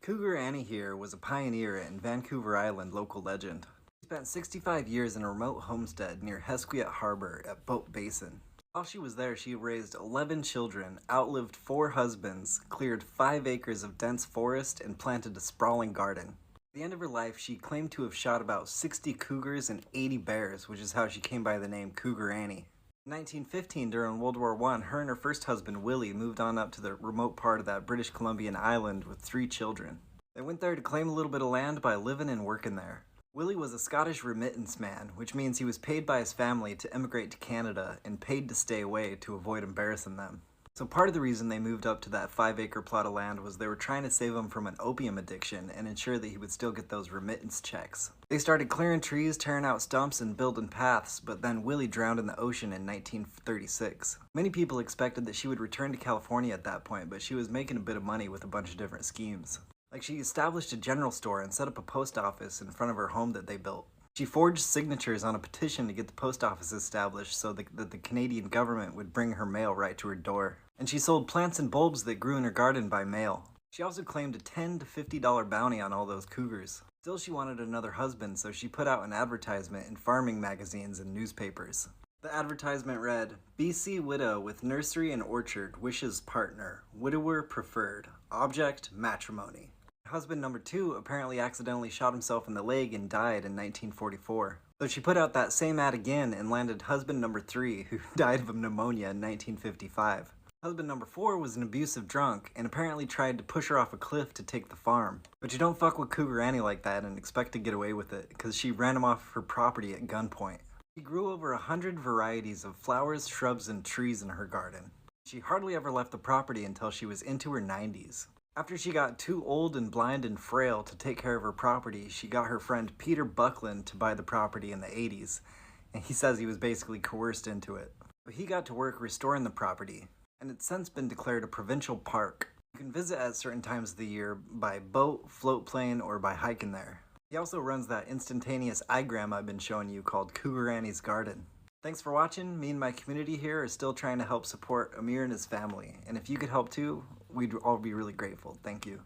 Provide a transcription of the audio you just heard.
Cougar Annie here was a pioneer and Vancouver Island local legend. She spent 65 years in a remote homestead near Hesquiat Harbor at Boat Basin. While she was there, she raised 11 children, outlived 4 husbands, cleared 5 acres of dense forest, and planted a sprawling garden. At the end of her life, she claimed to have shot about 60 cougars and 80 bears, which is how she came by the name Cougar Annie. In 1915, during World War I, her and her first husband, Willie, moved on up to the remote part of that British Columbian island with 3 children. They went there to claim a little bit of land by living and working there. Willie was a Scottish remittance man, which means he was paid by his family to emigrate to Canada and paid to stay away to avoid embarrassing them. So part of the reason they moved up to that 5-acre plot of land was they were trying to save him from an opium addiction and ensure that he would still get those remittance checks. They started clearing trees, tearing out stumps, and building paths, but then Willie drowned in the ocean in 1936. Many people expected that she would return to California at that point, but she was making a bit of money with a bunch of different schemes. Like, she established a general store and set up a post office in front of her home that they built. She forged signatures on a petition to get the post office established so that the Canadian government would bring her mail right to her door. And she sold plants and bulbs that grew in her garden by mail. She also claimed a $10 to $50 bounty on all those cougars. Still, she wanted another husband, so she put out an advertisement in farming magazines and newspapers. The advertisement read, "BC widow with nursery and orchard wishes partner, widower preferred, object matrimony." Husband number 2 apparently accidentally shot himself in the leg and died in 1944. So she put out that same ad again and landed husband number 3, who died of pneumonia in 1955. Husband number 4 was an abusive drunk and apparently tried to push her off a cliff to take the farm. But you don't fuck with Cougar Annie like that and expect to get away with it, because she ran him off her property at gunpoint. She grew over 100 varieties of flowers, shrubs, and trees in her garden. She hardly ever left the property until she was into her 90s. After she got too old and blind and frail to take care of her property, she got her friend Peter Buckland to buy the property in the 80s, and he says he was basically coerced into it. But he got to work restoring the property, and it's since been declared a provincial park. You can visit at certain times of the year by boat, float plane, or by hiking there. He also runs that instantaneous igram I've been showing you called Cougar Annie's Garden. Thanks for watching. Me and my community here are still trying to help support Amir and his family, and if you could help too, we'd all be really grateful. Thank you.